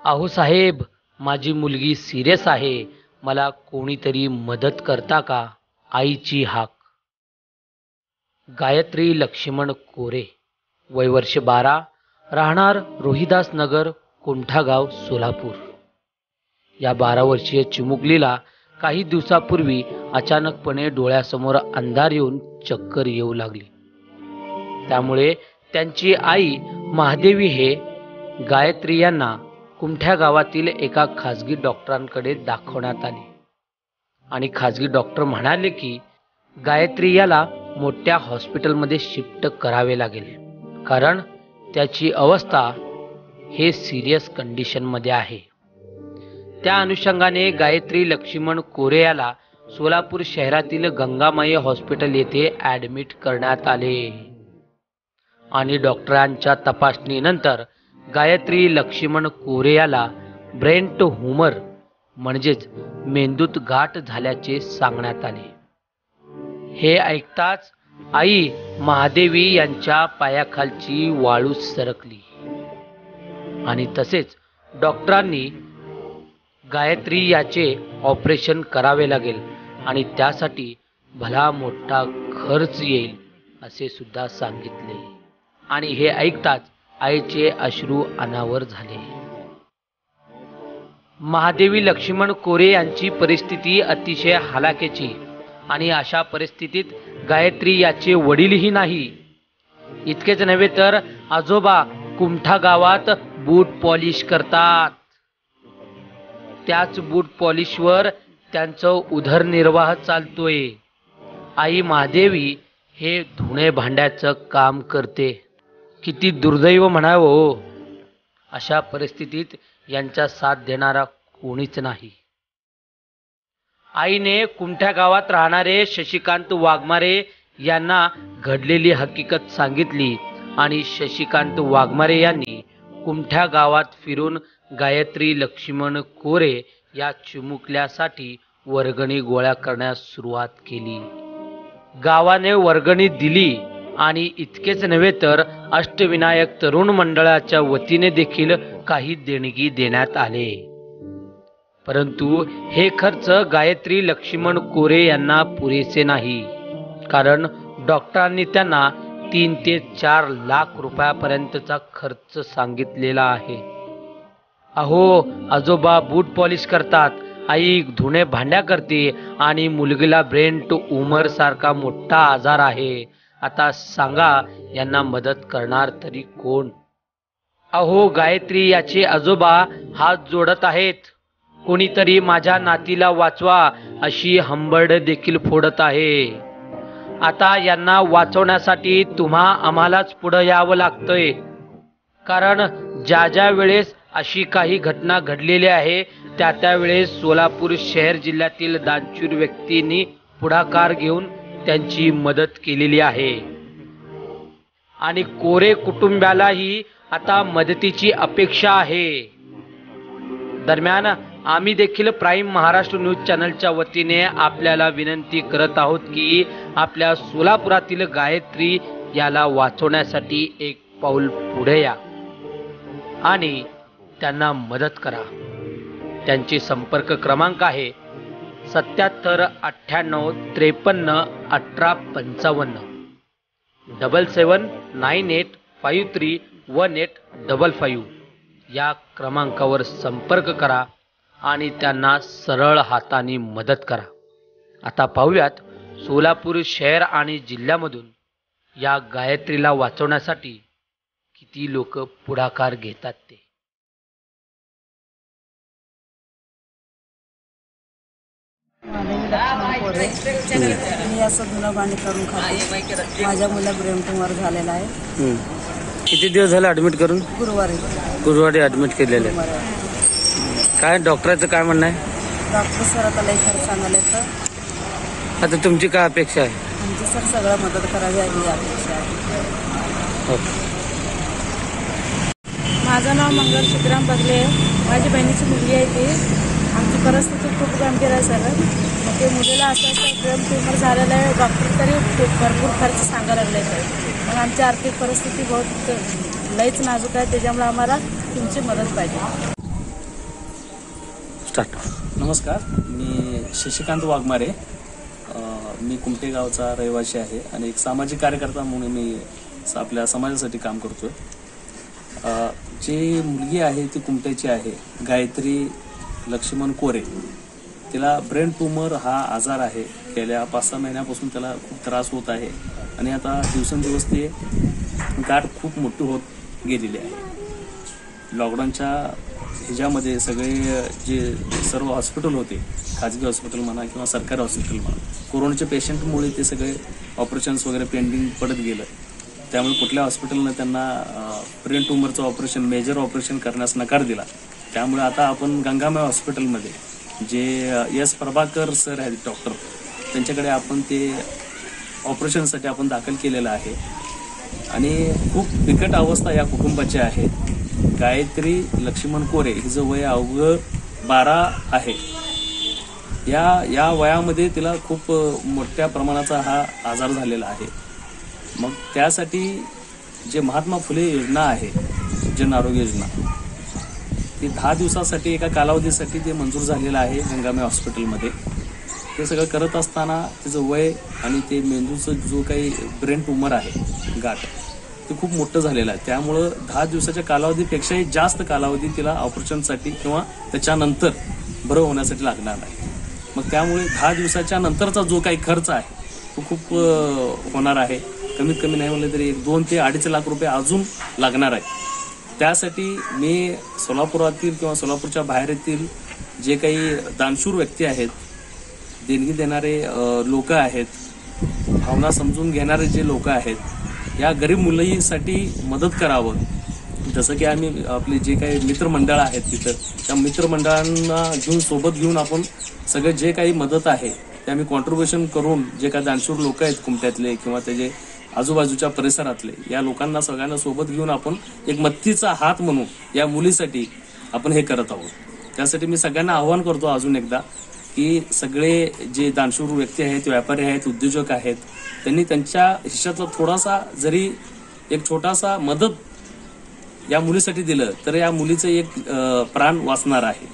अहो साहेब, माझी मुलगी सिरियस आहे, मला कोणीतरी मदत करता का? आईची हाक. गायत्री लक्ष्मण कोरे, वय वर्ष 12, राहणार रोहिदास नगर, कुंठागाव, सोलापूर. या 12 वर्षीय चिमुकलीला काही दिवसापूर्वी अचानकपणे डोळ्यासमोर अंधार येऊन चक्कर येऊ लागली. त्यामुळे त्यांची आई महादेवी हे गायत्री यांना कुंठ्या गावातील एका खाजगी डॉक्टरांकडे दाखवण्यात आले आणि खाजगी डॉक्टर म्हणाले की गायत्री याला मोठ्या हॉस्पिटलमध्ये शिफ्ट करावे लागेल, कारण त्याची अवस्था हे सिरियस कंडिशनमध्ये आहे. त्या अनुषंगाने गायत्री लक्ष्मण कोरे याला सोलापूर शहरातील गंगामाई हॉस्पिटल येथे ॲडमिट करण्यात आले आणि डॉक्टरांच्या तपासणीनंतर गायत्री लक्ष्मण कोरे याला ब्रेन ट्यूमर म्हणजेच मेंदूत गाठ झाल्याचे सांगण्यात आले. हे ऐकताच आई महादेवी यांच्या पायाखालची वाळू सरकली आणि तसेच डॉक्टरांनी गायत्री याचे ऑपरेशन करावे लागेल आणि त्यासाठी भला मोठा खर्च येईल असे सुद्धा सांगितले. आणि हे ऐकताच आईचे अश्रू अनावर झाले. महादेवी लक्ष्मण कोरे यांची परिस्थिती अतिशय हलाखीची आणि अशा परिस्थितीत गायत्री याचे वडीलही नाही. इतकेच नव्हे तर आजोबा कुंठा गावात बूट पॉलिश करतात. त्याच बूट पॉलिशवर त्यांचं उदरनिर्वाह चालतोय. आई महादेवी हे धुणे भांड्याचं काम करते. किती दुर्दैव म्हणावं हो. अशा परिस्थितीत यांचा साथ देणारा कोणीच नाही. आईने कुंठ्या गावात राहणारे शशिकांत वाघमारे यांना घडलेली हकीकत सांगितली आणि शशिकांत वाघमारे यांनी कुंठ्या गावात फिरून गायत्री लक्ष्मण कोरे या चिमुकल्यासाठी वर्गणी गोळा करण्यास सुरुवात केली. गावाने वर्गणी दिली आणि इतकेच नव्हे तर अष्टविनायक तरुण मंडळाच्या वतीने देखील काही देणगी देण्यात आले. परंतु हे खर्च गायत्री लक्ष्मण कोरे यांना पुरेसे नाही, कारण डॉक्टरांनी त्यांना 3 ते 4 लाख रुपयापर्यंतचा खर्च सांगितलेला आहे. अहो, आजोबा बूट पॉलिश करतात, आई धुणे भांड्या करते आणि मुलगीला ब्रेन ट्यूमर सारखा मोठा आजार आहे. आता सांगा, यांना मदत करणार तरी कोण? अहो, गायत्री याचे आजोबा हात जोडत आहेत. कोणीतरी माझ्या नातीला वाचवा अशी हंबरड देखील फोडत आहे. आता यांना वाचवण्यासाठी आम्हालाच पुढे यावं लागतंय, कारण ज्या वेळेस अशी काही घटना घडलेली आहे त्या वेळेस सोलापूर शहर जिल्ह्यातील दानशूर व्यक्तींनी पुढाकार घेऊन त्यांची मदत केलेली आहे आणि कोरे कुटुंबालाही आता मदतीची अपेक्षा आहे. दरम्यान आम्ही देखील प्राईम महाराष्ट्र न्यूज चॅनलच्या वतीने आपल्याला विनंती करत आहोत की आपल्या सोलापुरातील गायत्री याला वाचवण्यासाठी एक पाऊल पुढे या आणि त्यांना मदत करा. त्यांची संपर्क क्रमांक आहे 77 98 53 18 55 7798 53 1855 या क्रमांकावर संपर्क करा आणि त्यांना सरळ हाताने मदत करा. आता पाहूयात सोलापूर शहर आणि जिल्ह्यामधून या गायत्रीला वाचवण्यासाठी किती लोक पुढाकार घेतात ते. मी असं धुणं भांडी करून खाते. माझ्या मुला ब्रेन ट्यूमर झालेला आहे. किती दिवस झाले ऍडमिट करून? गुरुवारी ऍडमिट केलेले. काय डॉक्टरांचं काय म्हणणं आहे? डॉक्टर सर आता लई खर्च सांगायला तर आता तुमची काय अपेक्षा आहे? आमची सर सगळं मदत करावी ही अपेक्षा आहे. माझं नाव मंगल सिद्धराम बगले आहे. माझी बहिणीची मुलगी आहे ती. आमची परिस्थिती खूप गंभीर आहे सर. मग ते मुलीला असं ब्रेन ट्यूमर झालेलं आहे. डॉक्टर तरी भरपूर खर्च सांगायला लागले सर. मग आमची आर्थिक परिस्थिती बहुत लईच नाजूक आहे. त्याच्यामुळे आम्हाला तुमची मदत पाहिजे. स्टार्ट. नमस्कार, मी शशिकांत वाघमारे. मी कुमटे गावचा रहिवासी आहे आणि एक सामाजिक कार्यकर्ता म्हणून मी आपल्या समाजासाठी काम करतोय. जी मुलगी आहे ती कुमट्याची आहे, गायत्री लक्ष्मण कोरे. तिला ब्रेन ट्यूमर हा आजार आहे. गेल्या 5-6 महिन्यापासून त्याला खूप त्रास होत आहे आणि आता दिवसेंदिवस ती गाठ खूप मोठी होत गेलेली आहे. लॉकडाऊनच्या ह्याच्यामध्ये सगळे जे सर्व हॉस्पिटल होते, खाजगी हॉस्पिटल म्हणा किंवा सरकारी हॉस्पिटल म्हणा, कोरोनाच्या पेशंटमुळे ते सगळे ऑपरेशन्स वगैरे पेंडिंग पडत गेलं. त्यामुळे कुठल्या हॉस्पिटलनं त्यांना ब्रेन ट्यूमरचं ऑपरेशन, मेजर ऑपरेशन करण्यास नकार दिला. त्यामुळे आता आपण गंगामाई हॉस्पिटलमध्ये जे एस प्रभाकर सर आहेत डॉक्टर, त्यांच्याकडे आपण ते ऑपरेशनसाठी आपण दाखल केलेलं आहे. आणि खूप बिकट अवस्था या कुटुंबाची आहे. गायत्री लक्ष्मण कोरे हिचं वय अवघं 12 आहे. या वयामध्ये तिला खूप मोठ्या प्रमाणाचा हा आजार झालेला आहे. मग त्यासाठी जे महात्मा फुले योजना आहे, जन आरोग्य योजना, ती 10 दिवसासाठी एका कालावधीसाठी ते मंजूर झालेलं आहे गंगामाई हॉस्पिटलमध्ये. ते सगळं करत असताना तिचं वय आणि ते मेंदूचं जो काही ब्रेन ट्यूमर आहे गाठ, ते खूप मोठं झालेलं आहे. त्यामुळं 10 दिवसाच्या कालावधीपेक्षाही जास्त कालावधी तिला ऑपरेशनसाठी किंवा त्याच्यानंतर बरं होण्यासाठी लागणार आहे. मग त्यामुळे 10 दिवसाच्या नंतरचा जो काही खर्च आहे तो खूप होणार आहे. कमीत कमी नाही म्हणलं तरी 2 ते 2.5 लाख रुपये अजून लागणार आहे. त्यासाठी मी सोलापुरातील किंवा सोलापूरच्या बाहेरील जे काही दानशूर व्यक्ती आहेत, देणगी देणारे लोक आहेत, भावना समजून घेणारे जे लोक आहेत, या गरीब मुलीसाठी मदत करावं. जसं की आम्ही आपले जे काही मित्रमंडळ आहेत तिथं, त्या मित्रमंडळांना सोबत घेऊन आपण सगळे जे काही मदत आहे ते आम्ही कॉन्ट्रीब्युशन करून, जे काही दानशूर लोक आहेत कुमट्यातले किंवा त्याचे आजूबाजूच्या परिसरातले, या लोकांना सगळ्यांना सोबत घेऊन आपण एक मदतीचा हात म्हणून या मुलीसाठी आपण हे करत आहोत. त्यासाठी मी सगळ्यांना आवाहन करतो अजून एकदा की सगळे जे दानशूर व्यक्ती आहेत, व्यापारी आहेत, उद्योजक आहेत, त्यांनी त्यांच्या हिश्श्यातला थोडासा जरी एक छोटासा मदत या मुलीसाठी दिलं तर या मुलीचं एक प्राण वाचणार आहे.